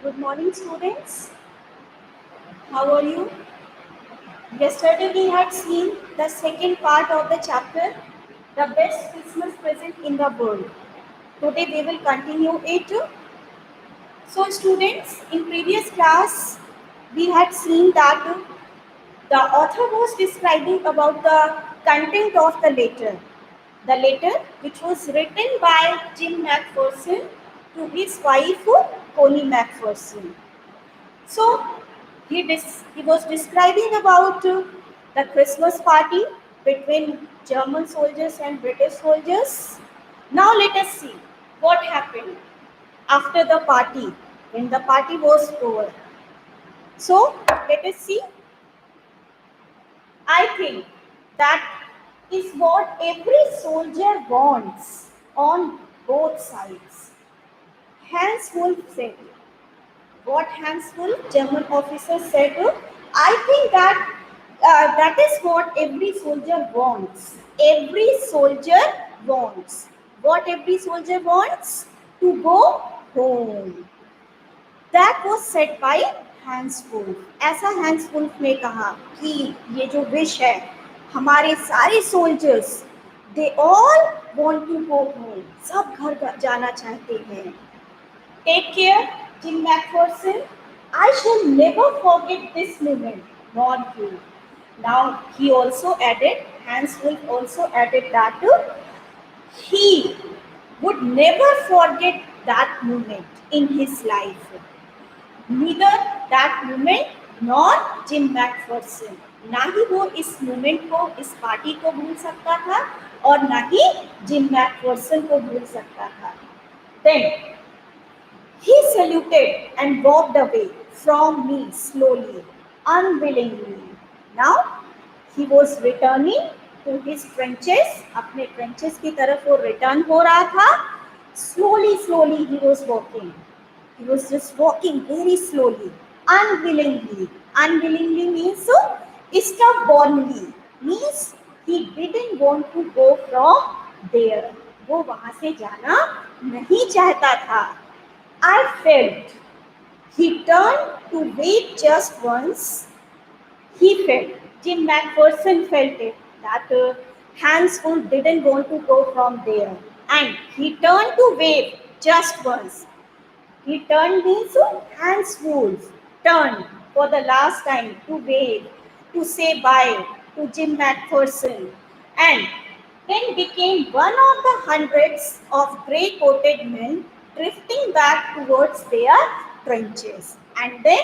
Good morning, students. How are you? Yesterday we had seen the second part of the chapter, The Best Christmas Present in the World. Today we will continue it. So, students, in previous class we had seen that the author was describing about the content of the letter. The letter, which was written by Jim Macpherson to his wife, Connie Macpherson. So he was describing about the Christmas party between German soldiers and British soldiers. Now let us see what happened after the party when the party was over. So let us see. I think that is what every soldier wants on both sides. Hans Wolff said. What Hans Wolff, German officer, said, I think that that is what every soldier wants. Every soldier wants. What every soldier wants? To go home. That was said by Hans Wolf. ऐसा Hans Wolf ने कहा कि ये जो wish है हमारे सारे soldiers they all want to go home. सब घर जाना चाहते हैं. Take care, Jim Macpherson. I shall never forget this moment, nor you. Now, he also added, Hans Wolff also added that he would never forget that moment in his life. Neither that moment nor Jim Macpherson. ना ही वो इस moment को, इस party को भूल सकता था और ना ही जिम मैकफर्सन को भूल सकता था. Then he saluted and walked away from me slowly, unwillingly. Now he was returning to his trenches. अपने trenches की तरफ वो return हो रहा था. Slowly he was walking. He was just walking very slowly, unwillingly. Unwillingly means stubbornly. Means he didn't want to go from there. वो वहाँ से जाना नहीं चाहता था. I felt. He turned to wait just once. He felt. Jim Macpherson felt it that Hans Wolff didn't want to go from there, and he turned to wave just once. He turned means Hans Wolff turned for the last time to wave, to say bye to Jim Macpherson, and then became one of the hundreds of grey-coated men drifting back towards their trenches. And then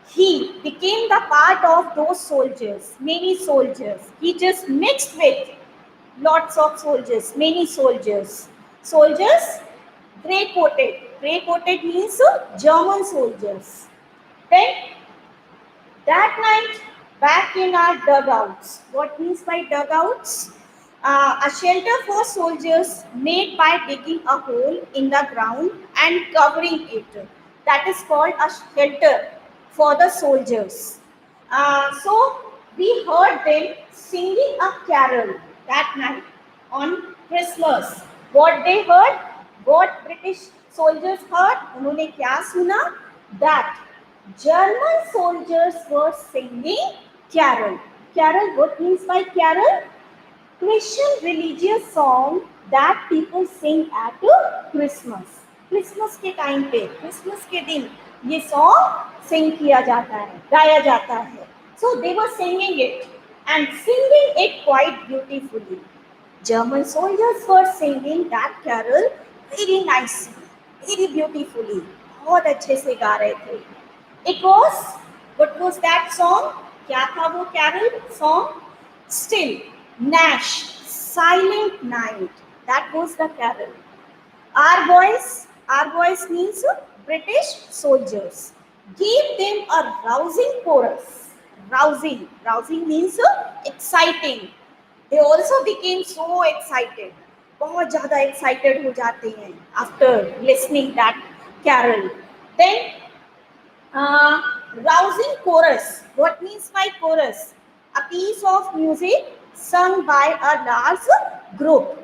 he became the part of those soldiers, many soldiers. He just mixed with lots of soldiers, many soldiers. Soldiers, grey-coated. Grey-coated means German soldiers. Then, that night, back in our dugouts. What means by dugouts? A shelter for soldiers made by digging a hole in the ground and covering it. That is called a shelter for the soldiers. So we heard them singing a carol that night on Christmas. What they heard? What British soldiers heard? उन्होंने क्या सुना? That German soldiers were singing carol. Carol, what means by carol? Christian religious song that people sing at Christmas. Christmas के time पे, Christmas के दिन ये song sing किया जाता है, गाया जाता है. So they were singing it and singing it quite beautifully. German soldiers were singing that carol very nicely, very beautifully. बहुत अच्छे से गा रहे थे. It was, what was that song? क्या था वो carol song? Still, Nash, Silent Night. That was the carol. Our boys means British soldiers. Gave them a rousing chorus. Rousing means exciting. They also became so excited. बहुत ज़्यादा excited हो जाते हैं after listening that carol. Then rousing chorus. What means by chorus? A piece of music sung by a large group.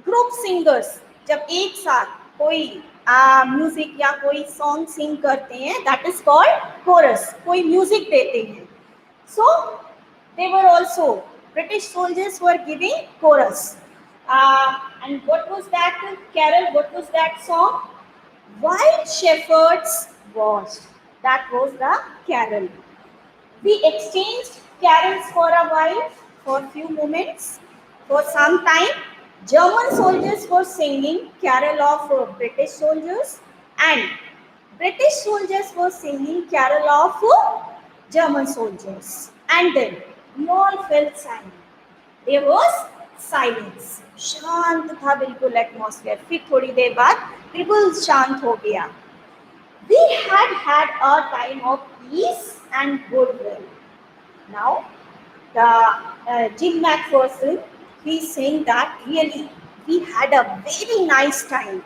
Group singers. जब एक साथ कोई music या कोई सॉन्ग सिंग करते हैं, दैट इज कॉल्ड कोरस, कोई म्यूजिक देते हैं. So they were also, British soldiers were giving chorus. And what was that carol? What was that song? White shepherds watched. That was the carol. We exchanged carols for a while, for a few moments. For some time, German soldiers were singing carol of British soldiers, and British soldiers were singing carol of German soldiers. And then we all felt silent. There was silence. शांत था बिल्कुल atmosphere. फिर थोड़ी देर बाद बिल्कुल शांत हो गया. We had a time of peace and goodwill. Now, the Jim McPherson, he's saying that really we had a very nice time.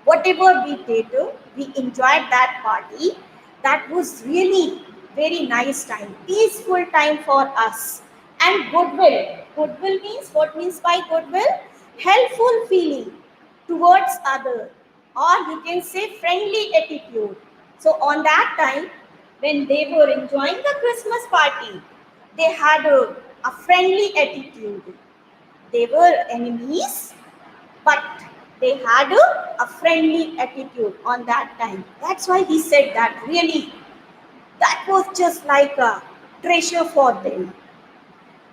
Whatever we did, we enjoyed that party. That was really very nice time, peaceful time for us. And goodwill. Goodwill means, what means by goodwill? Helpful feeling towards other, or you can say friendly attitude. So on that time, when they were enjoying the Christmas party, they had a friendly attitude. They were enemies, but they had a friendly attitude on that time. That's why he said that really that was just like a treasure for them.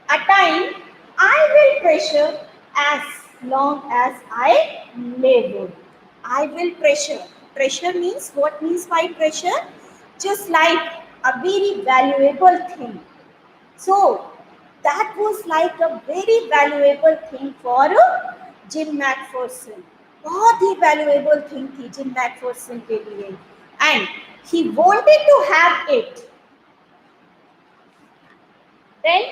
A time I will treasure as long as I live. I will treasure. Treasure means, what means by treasure? Just like a very valuable thing. So that was like a very valuable thing for Jim McPherson. बहुत ही valuable thing थी Jim McPherson के लिए. And he wanted to have it. Then,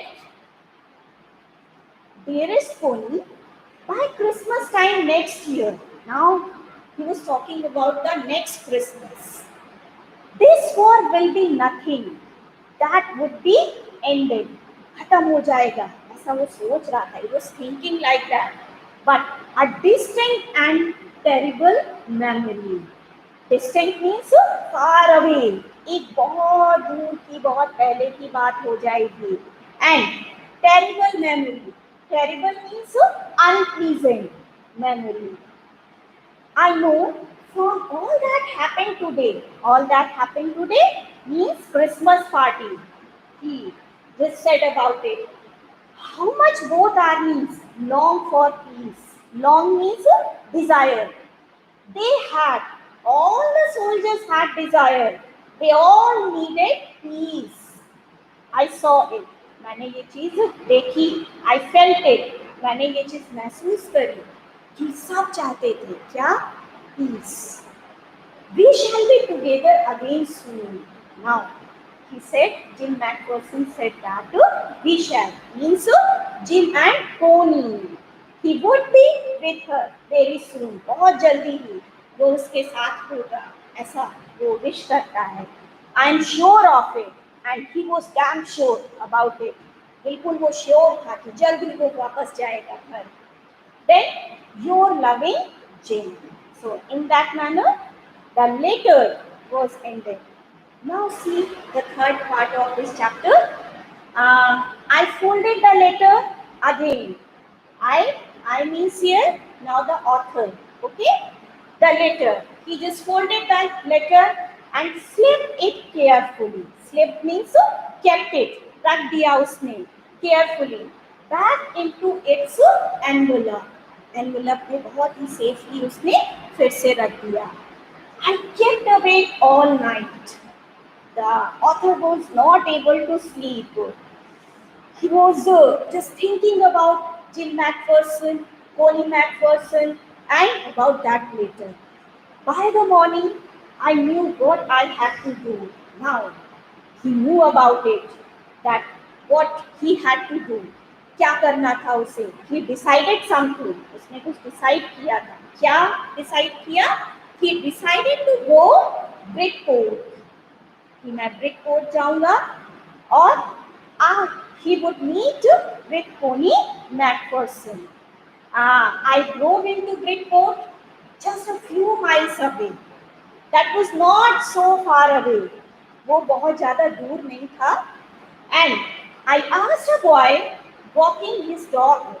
dearest Pony, by Christmas time next year. Now he was talking about the next Christmas. This war will be nothing. That would be ended. खत्म हो जाएगा. ऐसा वो सोच रहा था. He was thinking like that. But a distant and terrible memory. Distant means far away. एक बहुत दूर की, बहुत पहले की बात हो जाएगी. And terrible memory. Terrible means unpleasant memory. I know from all that happened today. All that happened today means Christmas party. He just said about it. How much both armies long for peace. Long means desire. They had, all the soldiers had desire. They all needed peace. I saw it. मैंने ये चीज देखी. I felt it. मैंने ये चीज महसूस करी कि सब चाहते थे क्या? Peace. We shall be together again soon. Now, he said, Jim McPherson said that we shall means Jim and Pony. He would be with her very soon. बहुत जल्दी ही वो उसके साथ होगा. ऐसा वो wish करता है. I am sure of it. And he was damn sure about it. बिल्कुल वो sure था कि जल्दी वो वापस जाएगा घर. Then, your loving Jim. So, in that manner, the letter was ended. Now, see the third part of this chapter. I folded the letter again. I means here now the author. Okay, the letter. He just folded that letter and slipped it carefully. Slipped means kept it. रख दिया उसने carefully back into its envelope. Envelope में बहुत ही safely उसने फिर से रख दिया. I kept awake all night. The author was not able to sleep. He was just thinking about Jim McPherson, Connie McPherson, and about that later. By the morning, I knew what I had to do. Now, he knew about it, that what he had to do. क्या करना था उसे? He decided something. उसने कुछ decide किया था. क्या decide किया? He decided to go Bridport. कि मैं Bridport जाऊँगा और he would meet with Connie McPherson. I drove into Bridport. just a few miles away. That was not so far away. वो बहुत ज़्यादा दूर नहीं था. And I asked a boy walking his dog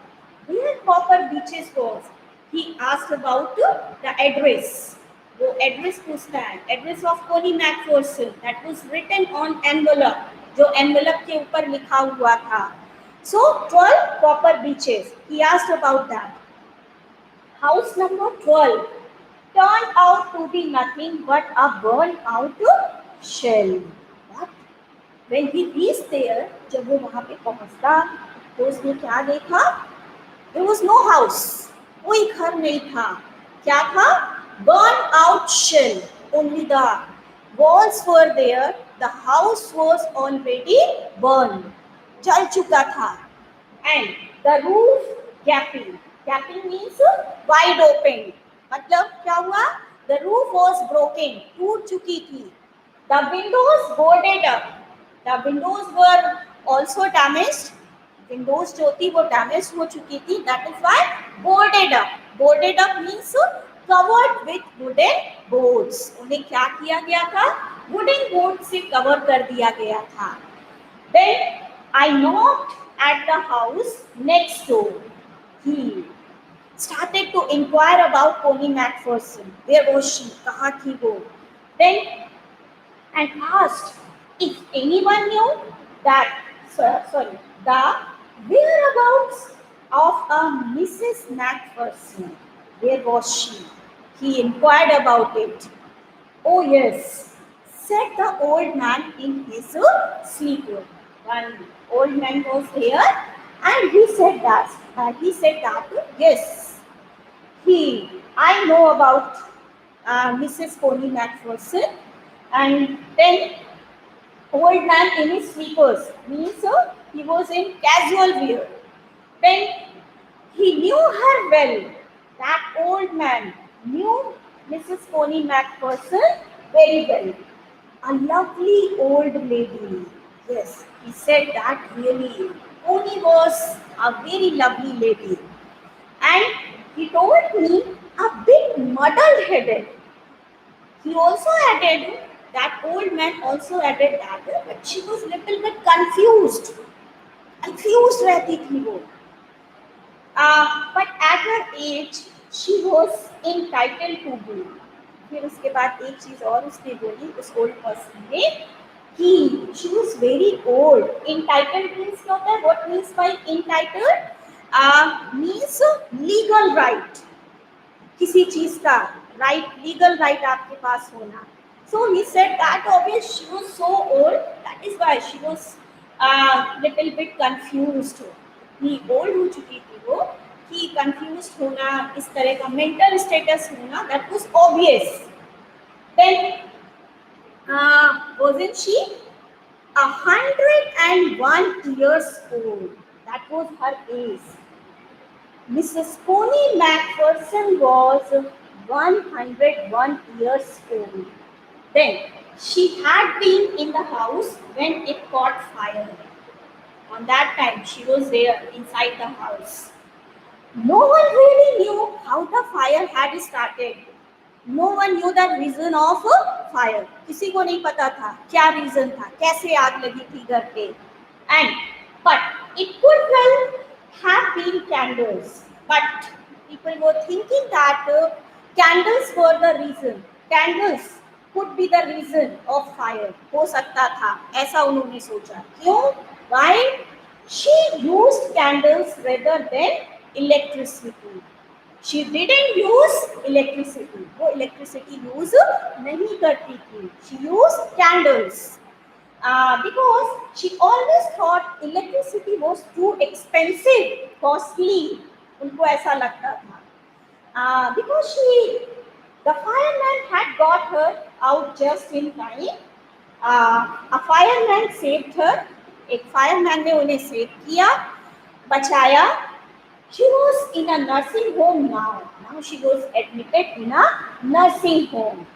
where Copper Beaches was. He asked about the address. वो address पूछता है. Address of Connie McPherson that was written on envelope. जो envelope के ऊपर लिखा हुआ था. So 12 Copper Beaches. He asked about that. House number 12 turned out to be nothing but a burned out shell. What? When he reached there, जब वो वहाँ पे पहुँचता तो उसने क्या देखा? There was no house. कोई घर नहीं था. क्या था? Burned out shell. Only the walls were there. The house was already burned. जल चुका था. And the roof gaping. Gaping means wide open. मतलब क्या हुआ? The roof was broken. टूट चुकी थी. The windows boarded up. The windows were also damaged. Windows जो थी वो damaged हो चुकी थी. That is why boarded up. Boarded up means covered with wooden boards. उन्हें क्या किया गया था? Wooden boards से cover कर दिया गया था. Then I knocked at the house next door. He started to inquire about Connie McPherson. Where was she? कहाँ थी वो? Then and asked if anyone knew that the whereabouts of a Mrs. McPherson. Where was she? He inquired about it. Oh yes, said the old man in his sleeper. One old man was here, and he said that. Yes, I know about Mrs. Connie McPherson, and then old man in his sleepers means he was in casual wear. Then he knew her well. That old man knew Mrs. Connie McPherson very well. A lovely old lady. Yes, he said that really. Connie was a very lovely lady. And he told me a bit muddled headed. He also added, that old man also added that, but she was little bit confused. Confused रहती थी वो. But at her age, she was entitled to be. फिर उसके बाद एक चीज और उसने बोली उस ओल्ड पर्सन ने कि she was very old. Entitled means क्या होता है? What means by entitled? Means legal right. किसी चीज का right, legal right आपके पास होना. So he said that obviously she was so old, that is why she was little bit confused. He old हो चुकी थी वो, कि confused होना, इस तरह का mental status होना, that was obvious. Then wasn't she 101 years old? That was her age. Mrs. Connie McPherson was 101 years old. Then she had been in the house when it caught fire. On that time, she was there inside the house. No one really knew how the fire had started. No one knew the reason of fire. किसी को नहीं पता था क्या reason था, कैसे आग लगी थी घर पे. But it could well have been candles. But people were thinking that candles were the reason. Candles could be the reason of fire. हो सकता था, ऐसा उन्होंने सोचा. क्यों? Why? She used candles rather than electricity. She didn't use electricity. वो electricity use नहीं करती थी. She used candles. Because she always thought electricity was too expensive, costly. उनको ऐसा लगता था. Because the fireman had got her out just in time. A fireman saved her. एक fireman ने उन्हें save किया, बचाया. She was in a nursing home now. Now she was admitted in a nursing home.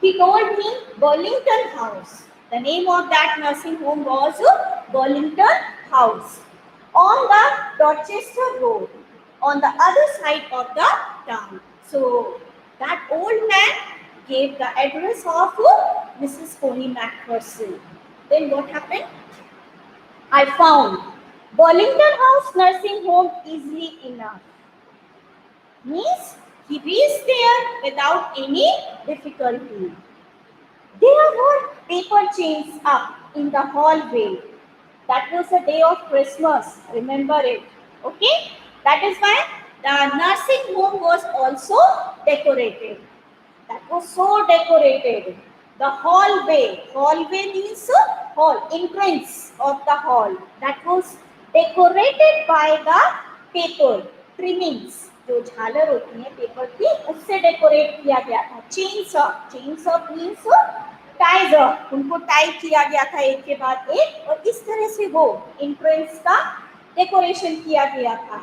He told me Burlington House. The name of that nursing home was Burlington House on the Dorchester Road, on the other side of the town. So That old man gave the address of Mrs. Coney Macpherson. Then what happened? I found Burlington House Nursing Home easily enough. Means he reached there without any difficulty. There were paper chains up in the hallway. That was the day of Christmas. Remember it. Okay? That is why the nursing home was also decorated. That was so decorated. The hallway means hall, entrance of the hall. That was decorated by the paper trimmings. जो झालर होती है paper की उससे decorate किया गया था. Chains up means ties up. उनको टाई किया गया था एक के बाद एक और इस तरह से वो एंट्रेंस का डेकोरेशन किया गया था.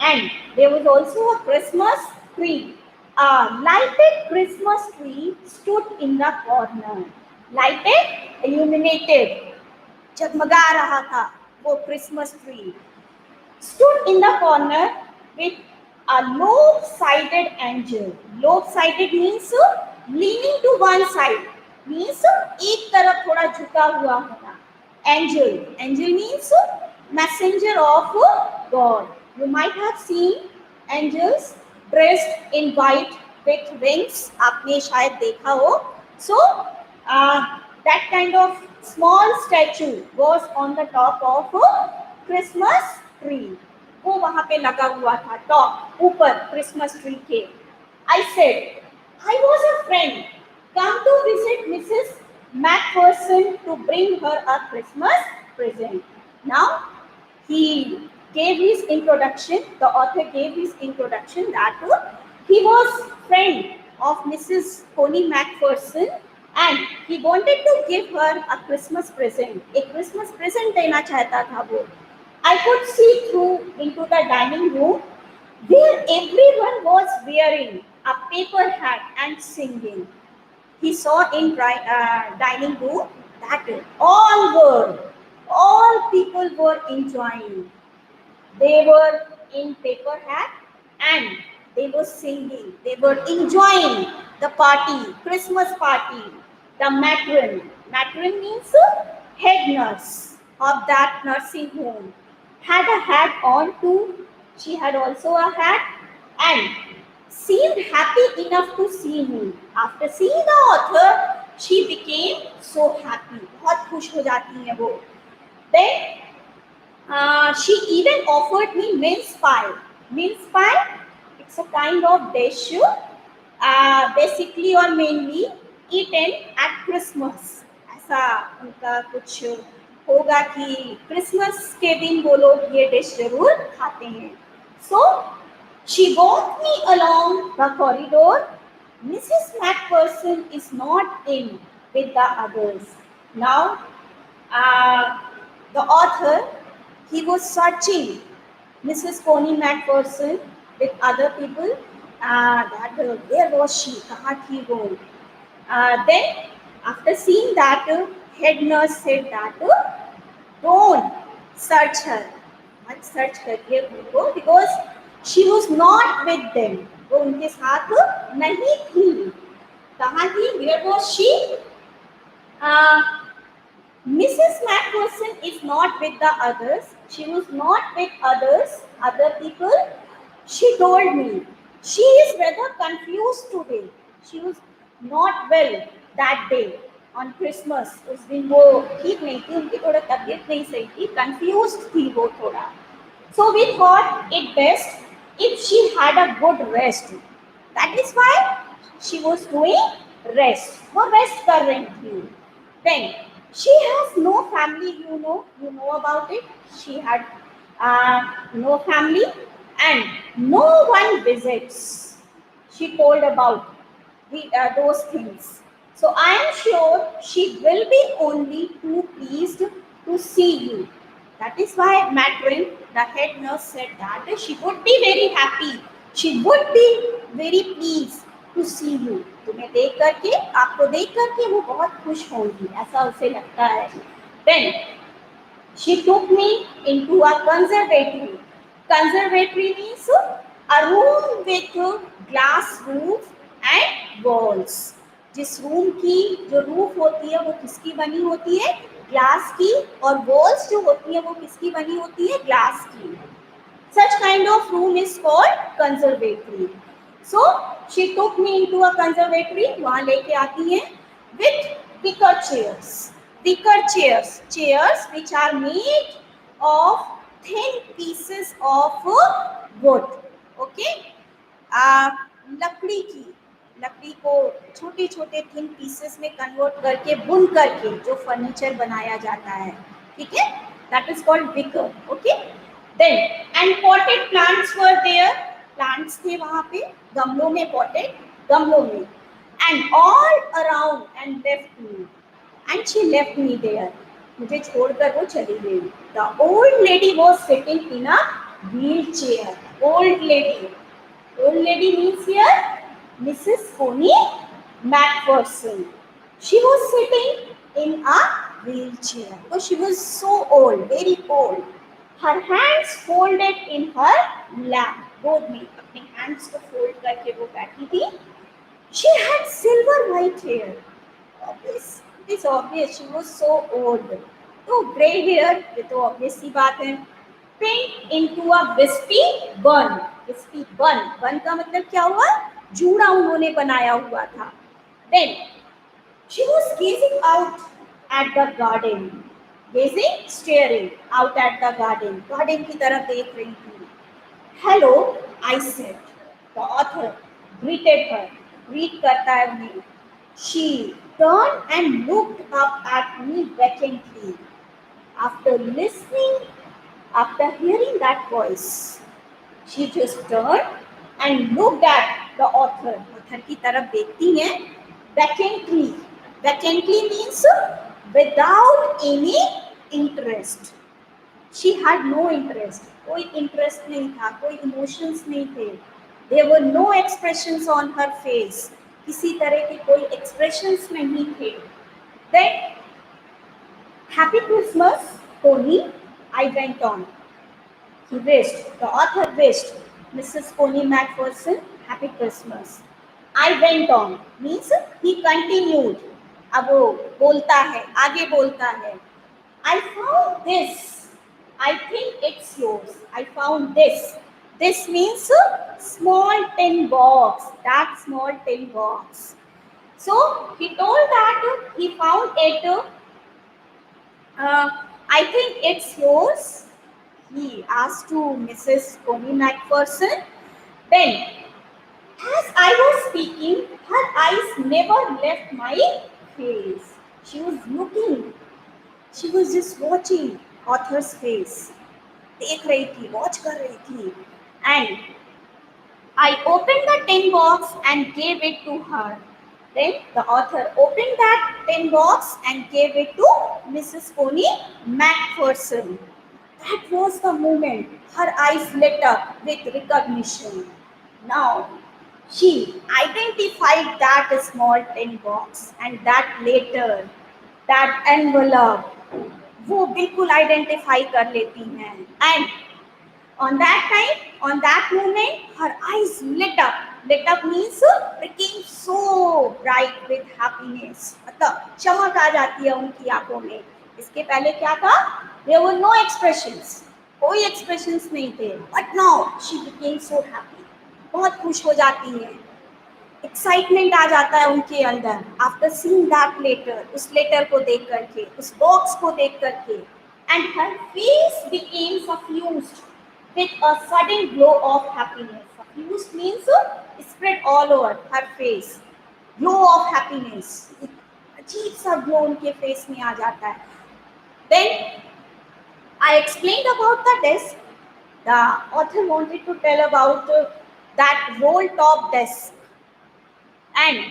And there was also a Christmas tree. A lighted Christmas tree stood in the corner. Lighted, illuminated, जगमगा रहा था वो Christmas tree. Stood in the corner with a lobe-sided angel. Lobe-sided means leaning to one side. Means एक तरफ थोड़ा झुका हुआ होना. Angel means messenger of God. You might have seen angels dressed in white with wings. आपने शायद देखा हो. So that kind of small statue was on the top of a Christmas tree. वो वहां पे लगा हुआ था टॉप ऊपर क्रिसमस ट्री के. I said, I was a friend come to visit Mrs. Macpherson to bring her a Christmas present. Now he gave his introduction. The author gave his introduction that he was friend of Mrs. Coney Macpherson and he wanted to give her a Christmas present. एक Christmas present देना चाहता था वो. I could see through into the dining room where everyone was wearing a paper hat and singing. He saw in dining room that all people were enjoying. They were in paper hat and they were singing. They were enjoying the party, Christmas party. The matron means head nurse of that nursing home, had a hat on too. She had also a hat and seemed happy enough to see me. After seeing the author, she became so happy. बहुत खुश हो जाती है वो. Then she even offered me mince pie. Mince pie, it's a kind of dish, basically or mainly eaten at Christmas. ऐसा उनका कुछ होगा कि क्रिसमस के दिन वो लोग ये डिश जरूर खाते हैं. So she walked me along the corridor. Mrs. Macpherson is not in with the others. Now the author, he was searching Mrs. Coney Macpherson with other people. That where was she? कहाँ थी वो? Then after seeing that, head nurse said that don't search her. मत search करिए उनको because she was not with them. वो उनके साथ नहीं थी. कहाँ थी? Where was she? Mrs. Macpherson is not with the others. She was not with other people. She told me she is rather confused today. She was not well that day on Christmas. उस दिन वो ठीक नहीं थी. उनकी थोड़ा तबीयत नहीं सही थी. Confused थी वो थोड़ा. So we thought it best if she had a good rest. That is why she was doing rest. वो rest कर रही थी. Then she has no family, you know about it. She had no family and no one visits. She told about those things. So I am sure she will be only too pleased to see you. That is why matron, the head nurse, said that she would be very happy. She would be very pleased to see you. तुम्हें देख करके, आपको देख करके वो बहुत खुश होंगी, ऐसा उसे लगता है. Then she took me into a conservatory. Conservatory means a room with glass roof and walls. जिस रूम की जो रूफ होती है वो किसकी बनी होती है? ग्लास की। और वॉल्स जो होती है वो किसकी बनी होती है? ग्लास की। Such kind of room is called conservatory. So she took me into a conservatory. वहाँ लेके आती हैं with wicker chairs. Wicker chairs, chairs which are made of thin pieces of wood. Okay. आ, लकड़ी की, लकड़ी को छोटे छोटे थिन पीसेस में कन्वर्ट करके बुन करके जो फर्नीचर बनाया जाता है, ठीक है, that is called wicker. Okay. Then and potted plants were there. Plants थे वहां पे गमलों में, पॉटेड गमलों में. And all around and left me, and she left me there. मुझे छोड़कर वो चली गई. The old lady was sitting in a wheelchair. Old lady, old lady means here Mrs. Coney Macpherson. She was sitting in a wheelchair. Oh, she was so old, very old. Her hands folded in her lap. Both में अपने hands को fold करके वो बैठी थी. She had silver white hair. Obvious, it is obvious she was so old. तो grey hair, ये तो obvious सी बात है. Pinned into a wispy bun. Wispy bun. Bun का मतलब क्या हुआ? जूड़ा उन्होंने बनाया हुआ था. Then she was gazing out at the garden. Gazing, staring out at the garden. Garden की तरफ देख रही थी. Hello, I said. The author greeted her. Greet करता है उन्हें. She turned and looked up at me vacantly. After listening, after hearing that voice, she just turned and looked at the author. Author की तरफ देखती हैं vacantly. Vacantly means without any interest. She had no interest. कोई interest नहीं था, कोई emotions नहीं थे. There were no expressions on her face. किसी तरह के कोई expressions नहीं थे. Then, Happy Christmas, Tony, I went on. He wished, the author wished Mrs. Coney Macpherson Happy Christmas. I went on means he continued. अब वो बोलता है, आगे बोलता है. I found this. I think it's yours. I found this. This means small tin box. That small tin box. So he told that he found it. I think it's yours. He asked to Mrs. Coney Macpherson. Then, as I was speaking, her eyes never left my face. She was looking. She was just watching author's face. देख रही थी, watch कर रही थी. And I opened the tin box and gave it to her. Then the author opened that tin box and gave it to Mrs. Coney Macpherson. That was the moment her eyes lit up with recognition. Now, she identified that small tin box and that letter, that envelope. वो बिल्कुल identify कर लेती हैं. And on that time, on that moment, her eyes lit up. Lit up means became so bright with happiness. मतलब चमक आ जाती है उनकी आंखों में. इसके पहले क्या था? There were no expressions. कोई expressions नहीं थे. But now she became so happy. बहुत खुश हो जाती है. एक्साइटमेंट आ जाता है उनके अंदर आफ्टर सीइंग दैट लेटर. उस लेटर को देख करके, उस बॉक्स को देख करके. And her face became suffused with a sudden glow of happiness. Suffused means spread all over her face. Glow of happiness. अजीब सा glow उनके फेस में आ जाता है. Then I explained about the desk. The author wanted to tell about that roll top desk and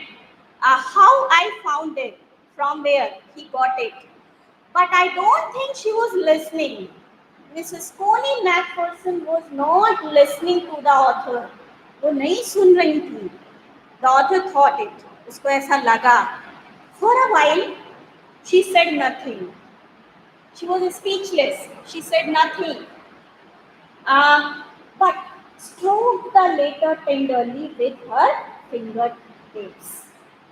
how I found it, from where he got it. But I don't think she was listening. Mrs. Coney Macpherson was not listening to the author. वो नहीं सुन रही थी. The author thought it. उसको ऐसा लगा. For a while, she said nothing. She was speechless. She said nothing. But stroked the letter tenderly with her fingertips. lips.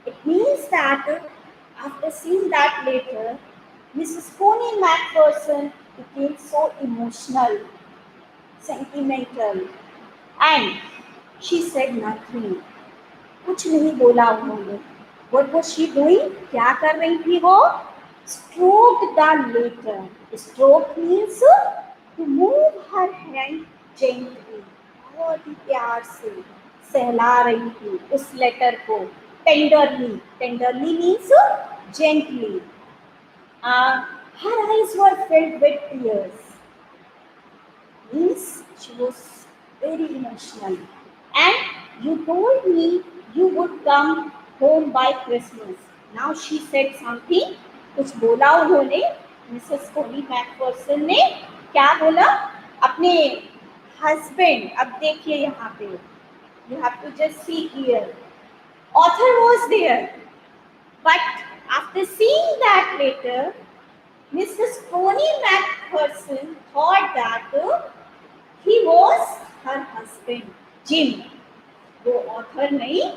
It means that after seeing that letter, Mrs. Coney Macpherson became so emotional, sentimental, and she said nothing. कुछ नहीं बोला उन्होंने. What was she doing? क्या कर रही थी वो? Stroked the letter. Stroke means to move her hand gently. बहुत ही प्यार से सहला रही थी उस लेटर को. Tenderly. Tenderly means gently. Her eyes were filled with tears. Means she was very emotional. And you told me you would come home by Christmas. Now she said something. कुछ बोला उन्होंने. मिसेस कोनी Macpherson ने क्या बोला? अपने husband. अब देखिए यहाँ पे. You have to just see here. Author was there, but after seeing that letter, Mrs. Coney Macpherson thought that he was her husband, Jim. वो author नहीं,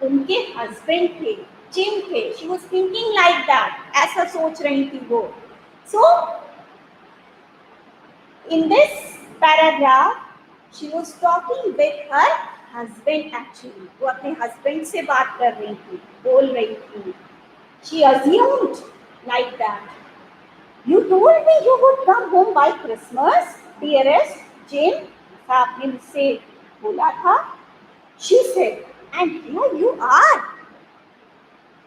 उनके husband थे, Jim थे. She was thinking like that. ऐसा सोच रही थी वो. So in this paragraph, she was talking with her husband actually. वो अपने husband से बात कर रही थी, बोल रही थी. She assumed like that. You told me you would come home by Christmas, dearest Jim. ऐसा आपने मुझसे बोला था. She said, and here you are.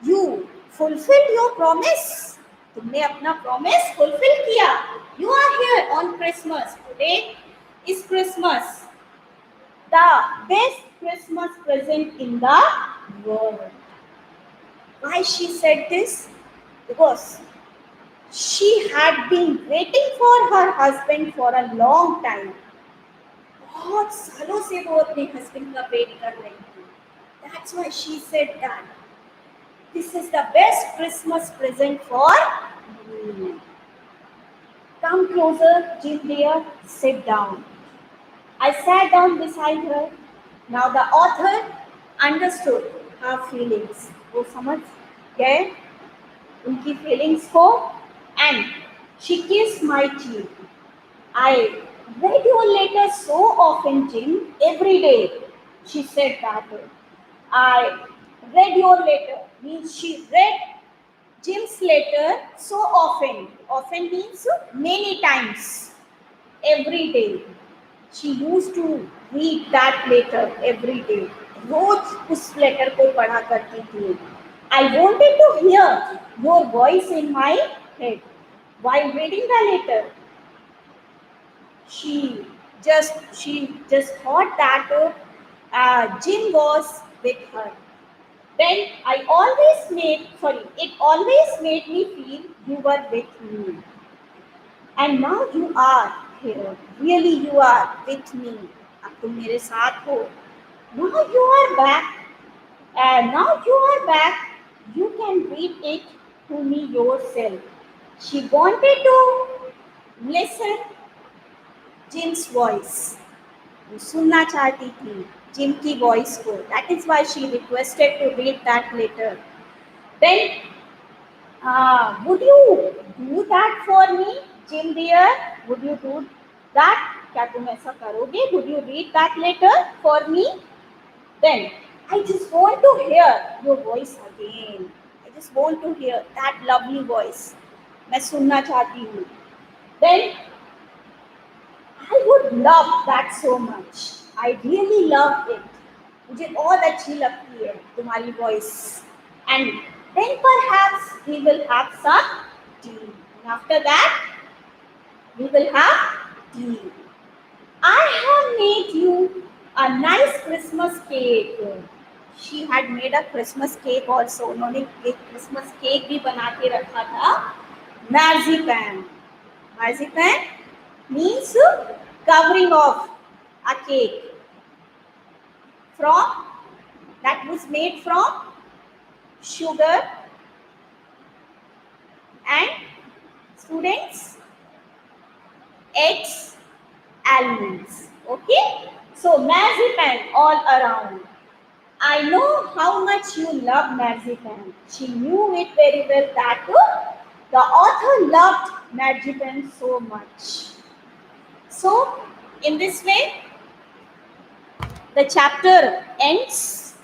You fulfilled your promise. तुमने अपना promise fulfill किया. You are here on Christmas. Today is Christmas. The best Christmas present in the world. Why she said this? Because she had been waiting for her husband for a long time. बहुत सालों से वो अपने husband का wait कर रही थी. That's why she said that. This is the best Christmas present for me. Come closer, Jim dear. Sit down. I sat down beside her. Now the author understood her feelings. वो समझ गए उनकी feelings को. And she kissed my cheek. I read your letter so often, Jim, every day. She said that. I read your letter. Means she read Jim's letter so often. Often means many times. Every day. She used to read that letter every day. रोज उस letter को पढ़ा करती थी. I wanted to hear your voice in my head while reading the letter. She just thought that Jim was with her. Then it always made me feel you were with me. And now you are here. Really you are with me. अब तुम मेरे साथ हो. Now you are back. Now you are back. You can read it to me yourself. She wanted to listen Jim's voice. वो सुनना चाहती थी gym की वॉइस को. That is why she requested to read that letter. Then, would you do that for me, Jim dear? Would you do that? क्या तुम ऐसा करोगे? Would you read that letter for me? Then, I just want to hear your voice again. I just want to hear that lovely voice. मैं सुनना चाहती हूँ. Then, I would love that so much. I really love it. मुझे बहुत अच्छी लगती है तुम्हारी voice. And then perhaps we will have some tea. And after that, we will have tea. I have made you a nice Christmas cake. She had made a Christmas cake also. उन्होंने एक Christmas cake भी बना के रखा था. Marzipan. Marzipan means covering of a cake that was made from sugar and students, eggs, almonds. Okay, so marzipan all around. I know how much you love Marzipan. She knew it very well that the author loved Marzipan so much. So, in this way, the chapter ends.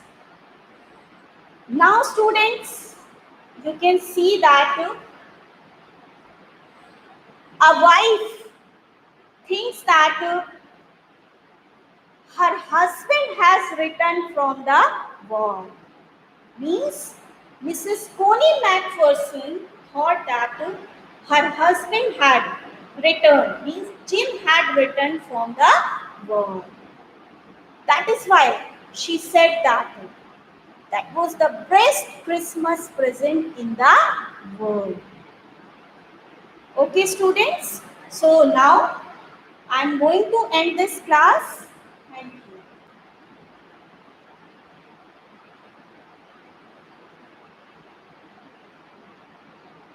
Now, students, you can see that a wife thinks that her husband has returned from the war. Means Mrs. Coney Macpherson thought that her husband had returned. Means Jim had returned from the war. That is why she said that. That was the best Christmas present in the world. Okay, students. So now I am going to end this class.